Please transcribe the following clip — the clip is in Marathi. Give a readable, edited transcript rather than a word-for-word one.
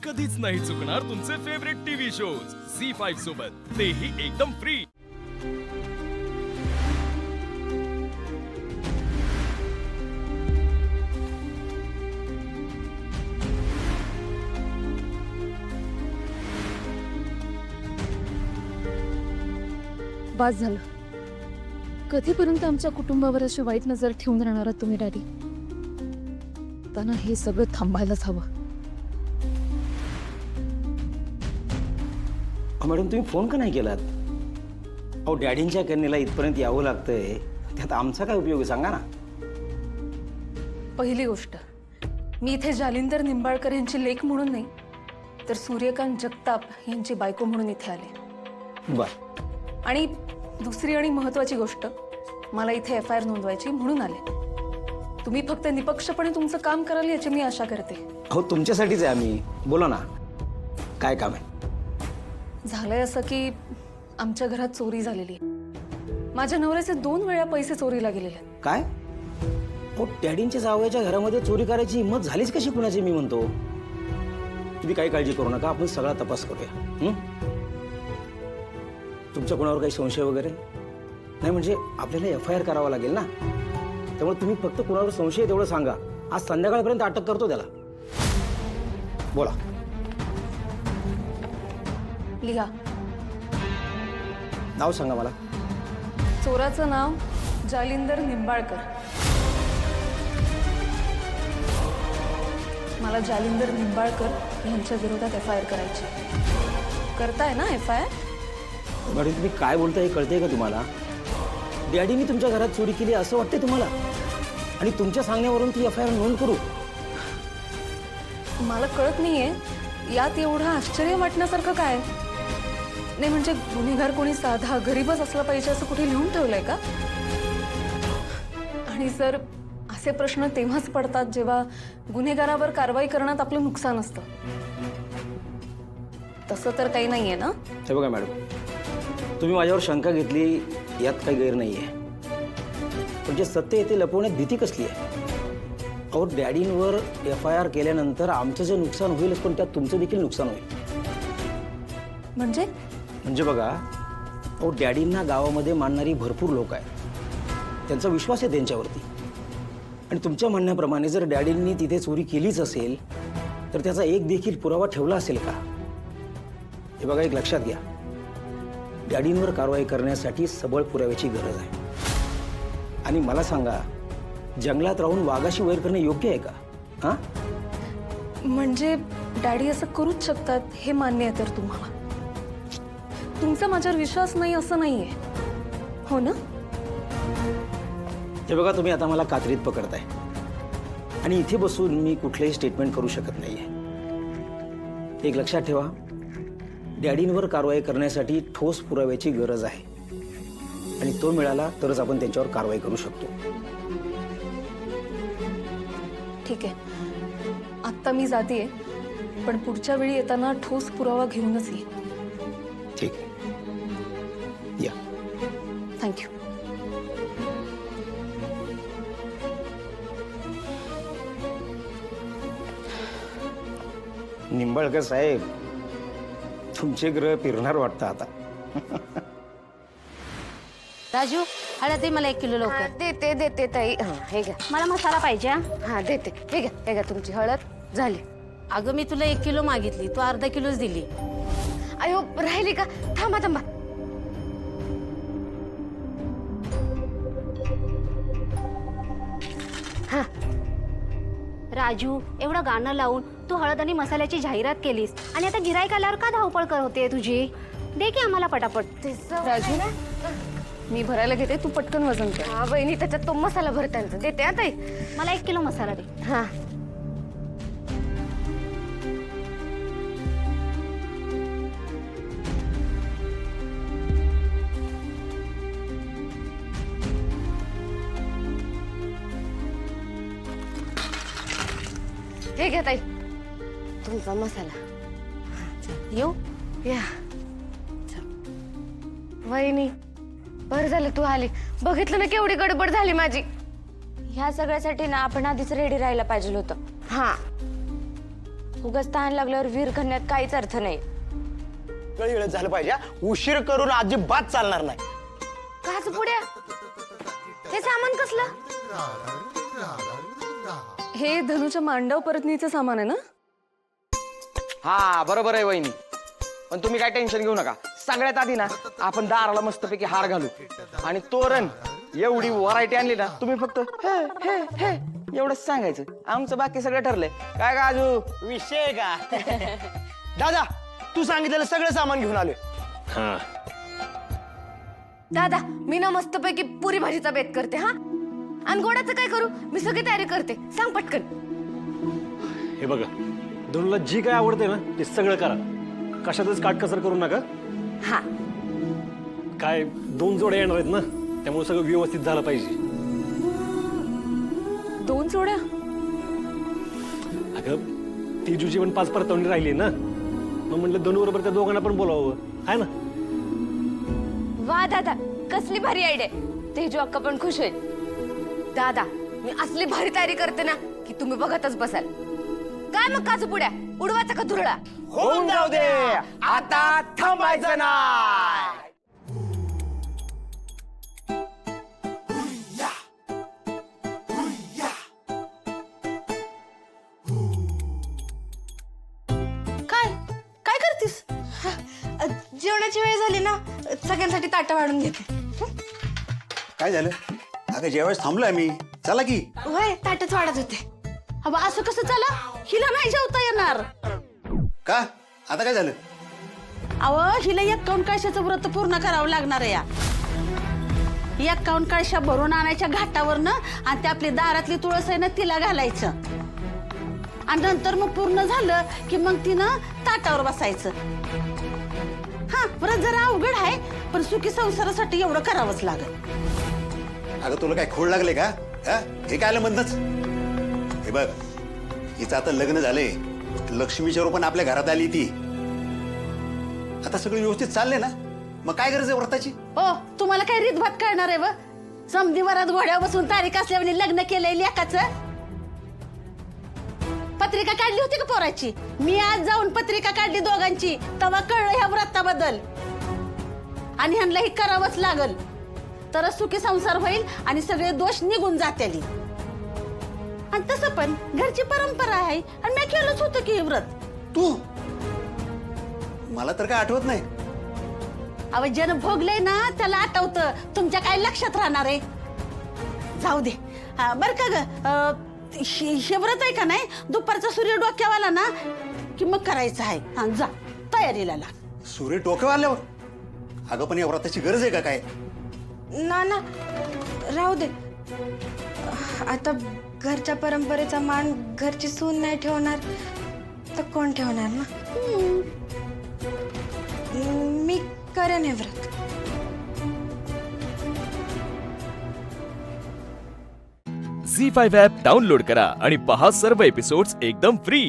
कधीच नाही चुकणार तुमचे फेवरेट टीव्ही शोज झी5 सोबत, तेही एकदम फ्री। बस झालं। कधीपर्यंत आमच्या कुटुंबावर अशी वाईट नजर ठेवून राहणार आहात तुम्ही डॅडी? त्यांना हे सगळं थांबायलाच हवं। मॅडम तुम्ही फोन का नाही केलात? अहो डॅडींच्या कन्येला इथपर्यंत यावं लागतंय, त्यात आमचा काय उपयोग आहे सांगा ना। पहिली गोष्ट, मी इथे जालिंदर निंबाळकर यांची लेक म्हणून नाही, तर सूर्यकांत जगताप यांची बायको म्हणून इथे आले। बर। आणि दुसरी आणि महत्वाची गोष्ट, मला इथे FIR नोंदवायची म्हणून आले। तुम्ही फक्त निपक्षपणे तुमचं काम कराल याची मी आशा करते। हो तुमच्यासाठीच आहे आम्ही, बोला ना काय काम आहे? झालंय असं की आमच्या घरात चोरी झालेली आहे। माझ्या नवऱ्याचे 2 वेळा पैसे चोरीला गेलेले आहेत। काय? हो डॅडींच्या जावयाच्या घरामध्ये चोरी करायची हिंमत झालीच कशी कुणाची? मी म्हणतो तुम्ही काही काळजी करू नका, आपण सगळा तपास करूया। तुमच्या कोणावर काही संशय वगैरे नाही? म्हणजे आपल्याला FIR करावा लागेल ना, त्यामुळे तुम्ही फक्त कोणावर संशय तेवढं सांगा, आज संध्याकाळपर्यंत अटक करतो त्याला। बोला। लिहा। नाव सांगा मला। चोराचं नाव जालिंदर निंबाळकर। मला जालिंदर निंबाळकर यांच्या विरोधात FIR करायची। करताय ना FIR? मॅडम तुम्ही काय बोलताय हे कळतंय का तुम्हाला? डॅडीने तुमच्या घरात चोरी केली असं वाटतंय तुम्हाला? आणि तुमच्या सांगण्यावरून ती FIR नोंद करू? मला कळत नाहीये यात एवढं आश्चर्य वाटण्यासारखं काय नाही। म्हणजे गुन्हेगार कोणी साधा गरीबच असला पाहिजे असं कुठे लिहून ठेवलंय का? आणि सर असे प्रश्न तेव्हाच पडतात जेव्हा गुन्हेगारावर कारवाई करण्यात आपलं नुकसान असतं। तसं तर काही नाहीये ना? हे बघा मॅडम, तुम्ही माझ्यावर शंका घेतली यात काही गैर नाहीये, पण जे सत्य आहे ते लपवण्यात भीती कसली आहे? अहो डॅडींवर FIR केल्यानंतर आमचं जे नुकसान होईल पण त्यात तुमचं देखील नुकसान होईल। म्हणजे बघा, अहो डॅडींना गावामध्ये मानणारी भरपूर लोक आहेत, त्यांचा विश्वास आहे त्यांच्यावरती। आणि तुमच्या म्हणण्याप्रमाणे जर डॅडींनी तिथे चोरी केलीच असेल तर त्याचा एक देखील पुरावा ठेवला असेल का? हे बघा, एक लक्षात घ्या, डॅडींवर कारवाई करण्यासाठी सबळ पुराव्याची गरज आहे। आणि मला सांगा, जंगलात राहून वाघाशी वैर करणे योग्य आहे का? हा, म्हणजे डॅडी असं करूच शकतात हे मान्य आहे तर तुम्हाला? तुमचा माझ्यावर विश्वास नाही असं नाहीये, हो ना? हे बघा, तुम्ही आता मला कात्रीत पकडताय आणि इथे बसून मी कुठलेही स्टेटमेंट करू शकत नाहीये। एक लक्षात ठेवा, डॅडींवर कारवाई करण्यासाठी ठोस पुराव्याची गरज आहे आणि तो मिळाला तरच आपण त्यांच्यावर कारवाई करू शकतो। ठीक आहे, आत्ता मी जातेय, पण पुढच्या वेळी येताना ठोस पुरावा घेऊनच ये। ठीक आहे, या। थँक्यू। निंबाळकर साहेब, तुमचे ग्रह फिरणार वाटतं आता। राजू, हळद दे मला 1 किलो लवकर। देते देते ताई। हे घ्या, मला मसाला पाहिजे हा? हा देते। हे घ्या तुमची हळद झाली। अगं मी तुला 1 किलो मागितली, तू अर्धा किलोच दिली। अयो राहिली का? थांबा थांबा। हा राजू, एवढं गाणं लावून तू हळद आणि मसाल्याची जाहिरात केलीस आणि आता गिराईक आल्यावर का धावपळ करते तुझी? दे की आम्हाला पटापट। राजू, मी भरायला घेते, तू पटकन वजन कर। हा वहिनी, त्याच्यात तो मसाला भरताना देते हा ताई। मला 1 किलो मसाला दे। हा हे घ्या ताई तुमचा मसाला। येऊ? या वहिनी, बरं झालं तू आली। बघितलं ना केवढी गडबड झाली माझी। ह्या सगळ्यासाठी ना आपण आधीच रेडी राहायला पाहिजे होतं। हा उगाच तहान लागल्यावर विहीर खणण्यात काहीच अर्थ नाही. कळलं झालं पाहिजे हा. उशीर करून अजिबात चालणार नाही. काच पुड्या हे सामान कसलं? हे धनुच्या मांडव परतनीचं सामान आहे ना? हा बरोबर आहे वहिनी, पण तुम्ही काय टेन्शन घेऊ नका. सगळ्यात आधी ना आपण दाराला मस्तपैकी हार घालू आणि तोरण एवढी व्हरायटी आणली ना, तुम्ही फक्त हे हे हे एवढंच सांगायचं, आमचं बाकी सगळं ठरलंय. काय का आजू विषय का? दादा तू सांगितलेलं सगळं सामान घेऊन आलोय. हा दादा मी ना मस्तपैकी पुरी भाजीचा बेत करते हा. आणि गोडाचं काय करू? मी सगळी तयारी करते, सांग पटकन. हे बघा, धनुला जी काय आवडते ना ते सगळं करा, कशातच काटकसर करू नका. हा काय 2 जोड्या येणार आहेत ना, त्यामुळे सगळं व्यवस्थित झालं पाहिजे. 2 जोड्या? अगं तेजूची पण 5 परतवणी राहिली ना, मग म्हणलं धनु बरोबर त्या दोघांना पण बोलावं, आहे ना? वा दादा, कसली भारी आयडिया. तेजू अक्का पण खुश होईल. दादा मी असली भारी तयारी करते ना की तुम्ही बघतच बसाल. काय मग काजू पुड्या उडवायचा का धुरळा? होऊन जाऊ दे, आता थांबायचं नाही. काय काय करतीस? जेवणाची वेळ झाली ना, सगळ्यांसाठी ताटं वाढून घेते. काय झालं? अगं जेवायच थांबलोय आम्ही, चला की. होय, ताटच वाढत होते. अबा असं कसं झालं? हिला नाही जेवता येणार. का आता काय झालं? अहो हिला 51 कळशाचं व्रत पूर्ण करावं लागणार आहे. 51 कळशा भरून आणायच्या घाटावरनं आणि ते आपली दारातली तुळस आहे ना तिला घालायचं आणि नंतर मग पूर्ण झालं की मग तिनं ताटावर बसायचं. हा व्रत जरा अवघड आहे पण सुखी संसारासाठी एवढं करावंच लागेल. अगं तुला काय खोड लागले का? हा? हे काय आलं म्हणतच? हे बघ, हिचं आता लग्न झाले, लक्ष्मीच्या रूपाने आपल्या घरात आली ती. आता सगळं व्यवस्थित चाललंय ना, मग काय गरज आहे व्रताची? ओ तुम्हाला काय रीतभात कळणार आहे व? समधीवरात घोड्यावर बसून तारीख असल्याने लग्न केलंय लेकाचं. पत्रिका काढली होती का पोराची? मी आज जाऊन पत्रिका काढली दोघांची, तेव्हा कळलं ह्या व्रताबद्दल. आणि ह्यांना ही करावंच लागल, तरच सुखी संसार होईल आणि सगळे दोष निघून जातील. आणि तसं पण घरची परंपरा आहे आणि मी केलंच होतं की हे व्रत. तू? मला तर काय आठवत नाही. अव जन भोगले ना त्याला आठवतं, तुमच्या काय लक्षात राहणार आहे? जाऊ दे. बर का ग, हे व्रत आहे का नाही, दुपारचा सूर्य डोक्यावाला ना की मग करायचं आहे. हा जा तयारीला लाग. सूर्य डोक्यावर आल्यावर? अगं पण या व्रताची गरज आहे का काय? ना ना राहू दे. आता घरच्या परंपरेचा मान घरची सून नाही ठेवणार तर कोण ठेवणार ना? मी करेन हे व्रत. झी 5 ॲप डाउनलोड करा आणि पहा सर्व एपिसोड्स एकदम फ्री.